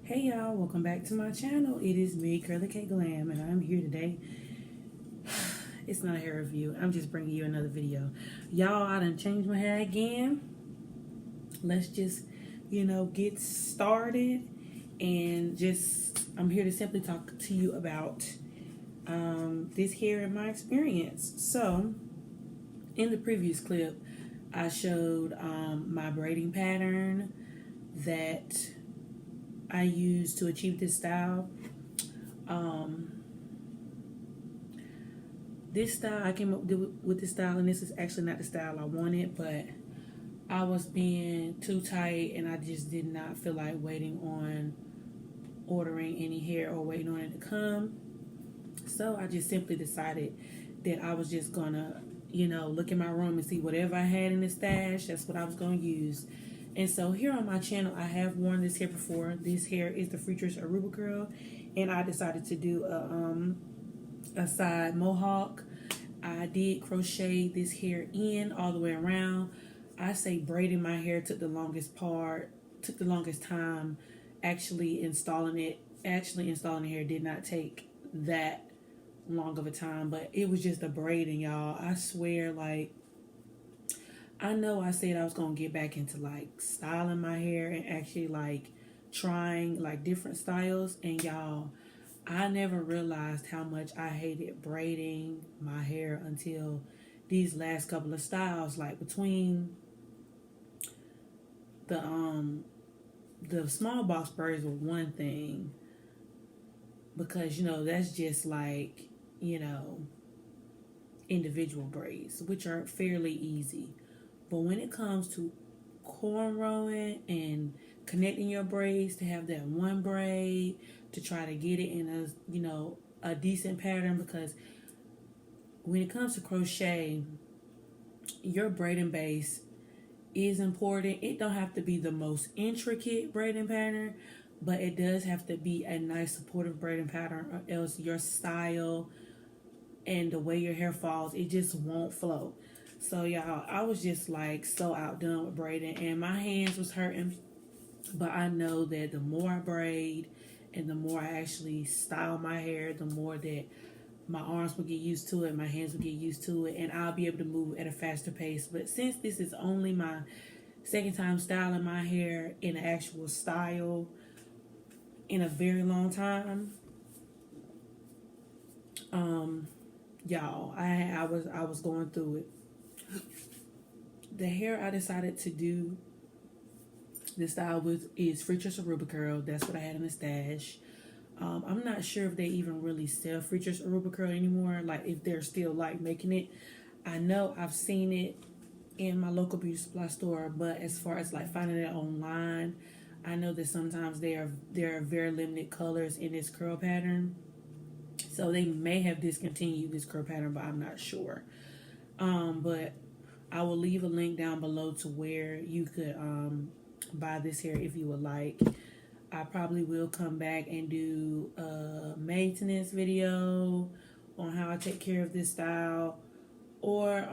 Hey y'all, welcome back to my channel. It is me, Curly K Glam, and I'm here today. It's not a hair review. I'm just bringing you another video. Y'all, I done changed my hair again. Let's just, get started. And I'm here to simply talk to you about this hair and my experience. So, in the previous clip, I showed my braiding pattern that I use to achieve this style. This style, I came up with this style, and this is actually not the style I wanted, but I was being too tight and I just did not feel like waiting on ordering any hair or waiting on it to come. So I just simply decided that I was just gonna, look in my room and see whatever I had in the stash, that's what I was gonna use. And so here on my channel, I have worn this hair before. This hair is the Freetress Aruba Curl, and I decided to do a side mohawk. I did crochet this hair in all the way around. I say braiding my hair took the longest time. Actually installing the hair did not take that long of a time, but it was just the braiding, y'all. I swear, I know I said I was going to get back into styling my hair and actually trying different styles, and y'all, I never realized how much I hated braiding my hair until these last couple of styles. Between the small box braids were one thing, because that's just individual braids, which are fairly easy. But when it comes to cornrowing and connecting your braids to have that one braid to try to get it in a decent pattern, because when it comes to crochet, your braiding base is important. It don't have to be the most intricate braiding pattern, but it does have to be a nice supportive braiding pattern, or else your style and the way your hair falls, it just won't flow. So y'all, I was just so outdone with braiding, and my hands was hurting. But I know that the more I braid and the more I actually style my hair, the more that my arms will get used to it, my hands will get used to it, and I'll be able to move at a faster pace. But since this is only my second time styling my hair in an actual style in a very long time, y'all, I was going through it. The hair I decided to do this style with is Freetress Aruba Curl. That's what I had in the stash. I'm not sure if they even really sell Freetress Aruba Curl anymore, if they're still making it. I know I've seen it in my local beauty supply store, but as far as finding it online, I know that sometimes there are very limited colors in this curl pattern. So they may have discontinued this curl pattern, but I'm not sure. But I will leave a link down below to where you could buy this hair if you would like. I probably will come back and do a maintenance video on how I take care of this style, or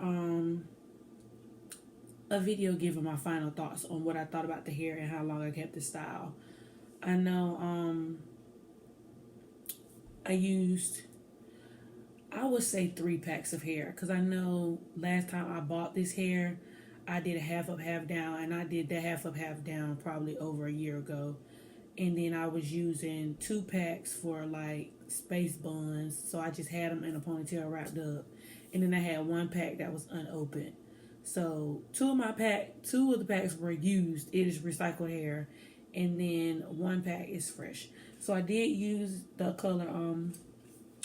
a video giving my final thoughts on what I thought about the hair and how long I kept the style. I know I would say 3 packs of hair, because I know last time I bought this hair, I did a half up, half down, and I did that half up, half down probably over a year ago. And then I was using 2 packs for space buns, so I just had them in a ponytail wrapped up. And then I had 1 pack that was unopened. So 2 of the packs were used. It is recycled hair, and then 1 pack is fresh. So I did use the color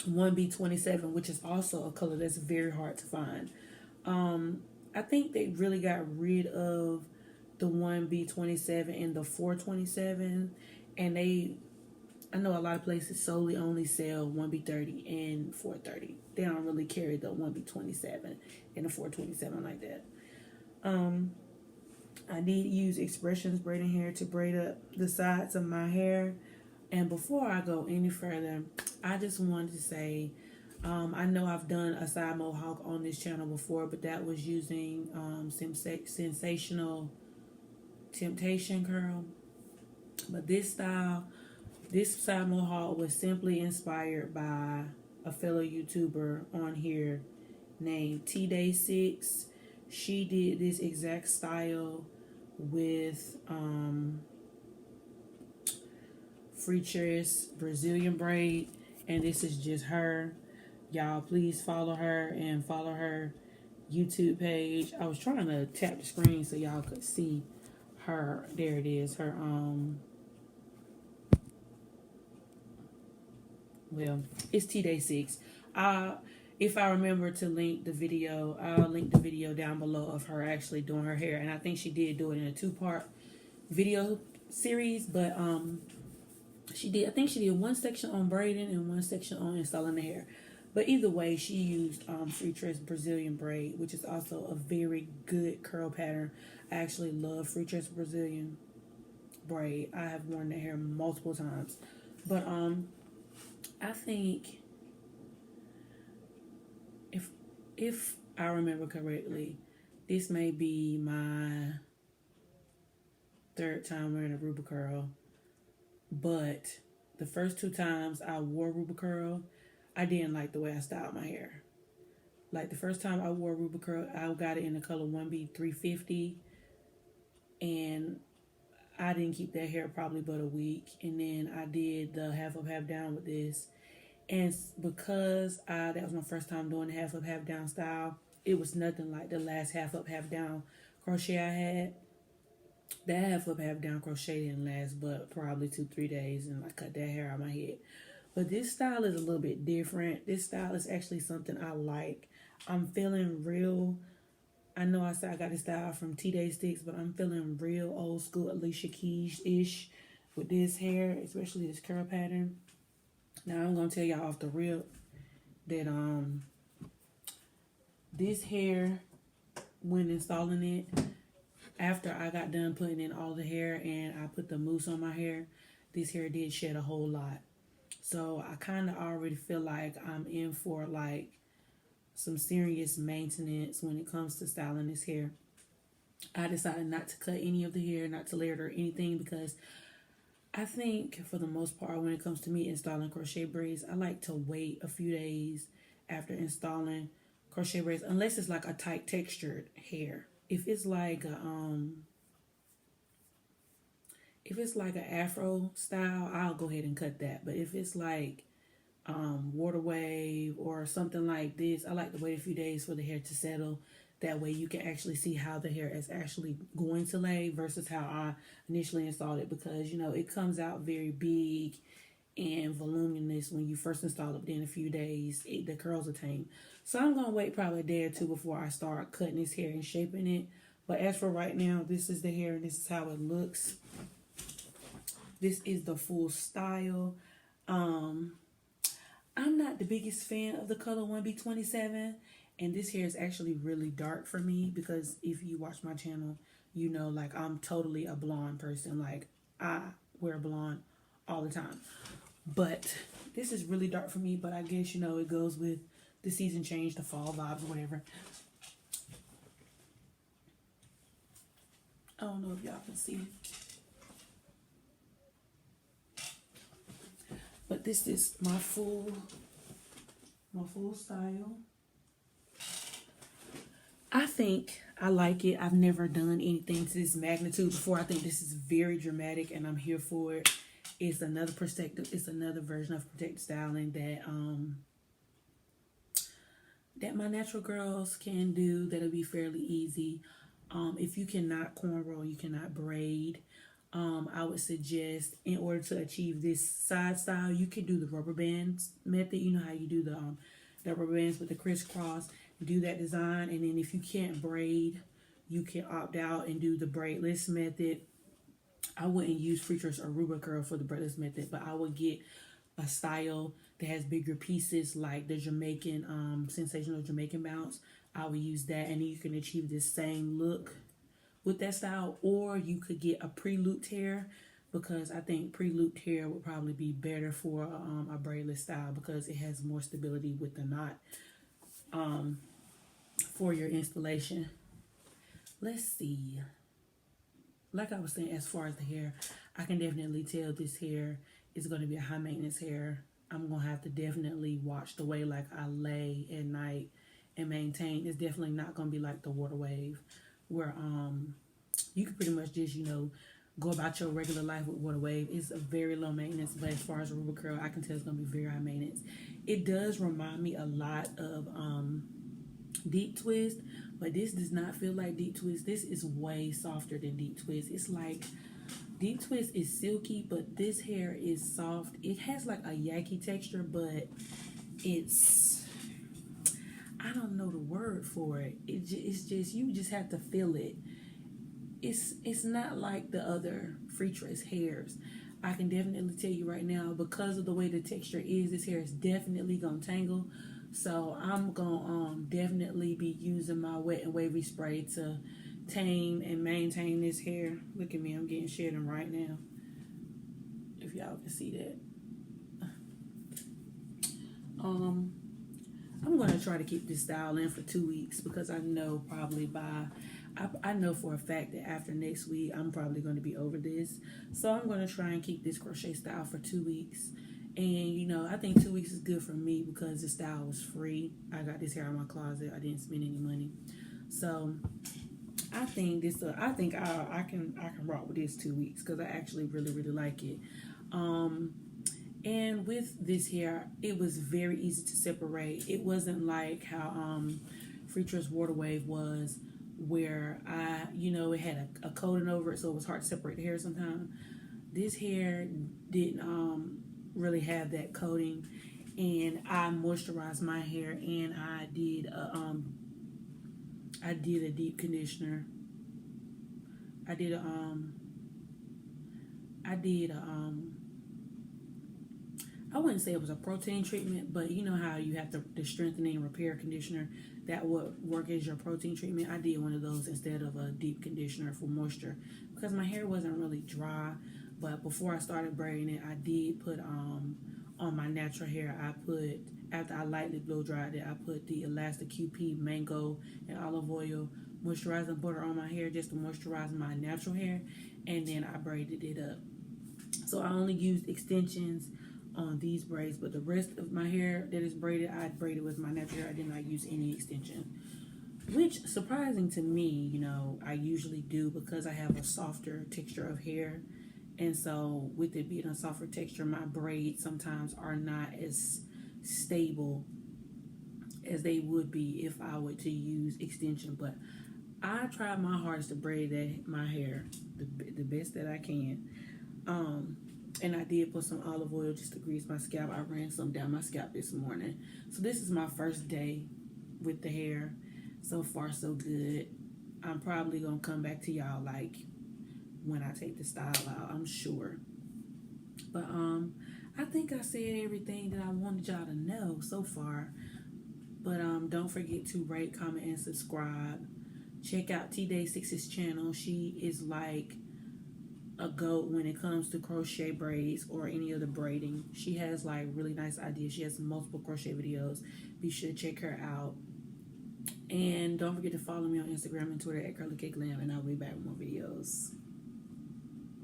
1B27, which is also a color that's very hard to find. I think they really got rid of the 1B27 and the 427, and I know a lot of places solely only sell 1B30 and 430. They don't really carry the 1B27 and the 427 like that. I did use Expressions braiding hair to braid up the sides of my hair. And before I go any further, I just wanted to say, I know I've done a side mohawk on this channel before, but that was using Sensational Temptation Curl. But this style This side mohawk was simply inspired by a fellow YouTuber on here named T-Day6. She did this exact style with Freetress Brazilian braid, and this is just her. Y'all please follow her and follow her YouTube page. I was trying to tap the screen so y'all could see her. There it is. Her well, it's T-Day6. If I remember to link the video, I'll link the video down below of her actually doing her hair, and I think she did do it in a 2-part video series, but I think she did one section on braiding and one section on installing the hair. But either way, she used Freetress Brazilian braid, which is also a very good curl pattern. I actually love Freetress Brazilian braid. I have worn that hair multiple times. But I think if I remember correctly, this may be my 3rd time wearing a Aruba Curl. But the first 2 times I wore Aruba Curl, I didn't like the way I styled my hair. Like the first time I wore Aruba Curl, I got it in the color 1B350, and I didn't keep that hair probably but a week. And then I did the half up, half down with this. And because that was my first time doing the half up, half down style, it was nothing like the last half up, half down crochet I had. That half up, half down crochet didn't last but probably 2-3 days, and I cut that hair out of my head. But this style is a little bit different. This style is actually something I like. I'm feeling real. I know I said I got this style from T-Day6, but I'm feeling real old school Alicia Keys-ish with this hair, especially this curl pattern. Now I'm gonna tell y'all off the rip that this hair, when installing it, after I got done putting in all the hair and I put the mousse on my hair, this hair did shed a whole lot. So I kind of already feel like I'm in for like some serious maintenance when it comes to styling this hair. I decided not to cut any of the hair, not to layer it or anything, because I think for the most part when it comes to me installing crochet braids, I like to wait a few days after installing crochet braids, unless it's like a tight textured hair. If it's like a afro style, I'll go ahead and cut that. But if it's like water wave or something like this, I like to wait a few days for the hair to settle. That way you can actually see how the hair is actually going to lay versus how I initially installed it, because, you know, it comes out very big and voluminous when you first install it. Then a few days, the curls are tame. So I'm going to wait probably a day or two before I start cutting this hair and shaping it. But as for right now, this is the hair and this is how it looks. This is the full style. I'm not the biggest fan of the color 1B27. And this hair is actually really dark for me, because if you watch my channel, you know, like, I'm totally a blonde person. Like, I wear blonde all the time. But this is really dark for me, but I guess, you know, it goes with the season change, the fall vibes, whatever. I don't know if y'all can see. But this is my full style. I think I like it. I've never done anything to this magnitude before. I think this is very dramatic and I'm here for it. It's another perspective. It's another version of protective styling that my natural girls can do. That'll be fairly easy. If you cannot cornrow, you cannot braid, I would suggest, in order to achieve this side style, you can do the rubber bands method. You know how you do the rubber bands with the crisscross. Do that design, and then if you can't braid, you can opt out and do the braidless method. I wouldn't use Freetress Aruba Curl for the braidless method, but I would get a style that has bigger pieces, like the Jamaican sensational Jamaican bounce. I would use that, and then you can achieve this same look with that style. Or you could get a pre-looped hair, because I think pre-looped hair would probably be better for a braidless style, because it has more stability with the knot for your installation. Let's see. Like I was saying, as far as the hair, I can definitely tell this hair it's going to be a high maintenance hair. I'm going to have to definitely watch the way like I lay at night and maintain. It's definitely not going to be like the water wave where you can pretty much just, go about your regular life with water wave. It's a very low maintenance, but as far as Aruba Curl, I can tell it's going to be very high maintenance. It does remind me a lot of Deep Twist, but this does not feel like Deep Twist. This is way softer than Deep Twist. It's like Deep Twist is silky, but this hair is soft. It has like a yucky texture, but it's, I don't know the word for it. It's just, you just have to feel it. It's not like the other Freetress hairs. I can definitely tell you right now, because of the way the texture is, this hair is definitely gonna tangle. So I'm gonna definitely be using my wet and wavy spray to tame and maintain this hair. Look at me, I'm getting shedding right now, if y'all can see that. I'm gonna try to keep this style in for 2 weeks, because I know probably I know for a fact that after next week I'm probably going to be over this. So I'm going to try and keep this crochet style for 2 weeks. And I think 2 weeks is good for me because the style was free. I got this hair in my closet. I didn't spend any money. So I think I can rock with this 2 weeks, because I actually really, really like it. And with this hair, it was very easy to separate. It wasn't like how Freetress Water Wave was, where it had a coating over it, so it was hard to separate the hair sometimes. This hair didn't really have that coating, and I moisturized my hair, and I did a deep conditioner. I wouldn't say it was a protein treatment, but you know how you have the strengthening and repair conditioner that would work as your protein treatment. I did one of those instead of a deep conditioner for moisture, because my hair wasn't really dry. But before I started braiding it, I did put on my natural hair, after I lightly blow dried it, I put the Elastic QP mango and olive oil moisturizing butter on my hair, just to moisturize my natural hair, and then I braided it up. So I only used extensions on these braids, but the rest of my hair that is braided, I braided with my natural hair. I did not use any extension, which, surprising to me, I usually do, because I have a softer texture of hair. And so with it being a softer texture, my braids sometimes are not as stable as they would be if I were to use extension. But I tried my hardest to braid my hair the best that I can. And I did put some olive oil just to grease my scalp. I ran some down my scalp this morning. So this is my first day with the hair. So far, so good. I'm probably going to come back to y'all like when I take the style out, I'm sure. But I think I said everything that I wanted y'all to know so far. But don't forget to rate, comment, and subscribe. Check out T-Day6's channel. She is like a goat when it comes to crochet braids or any other braiding. She has like really nice ideas. She has multiple crochet videos. Be sure to check her out. And don't forget to follow me on Instagram and Twitter at CurlyCakeGlam, and I'll be back with more videos.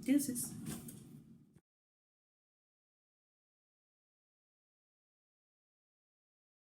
Deuces.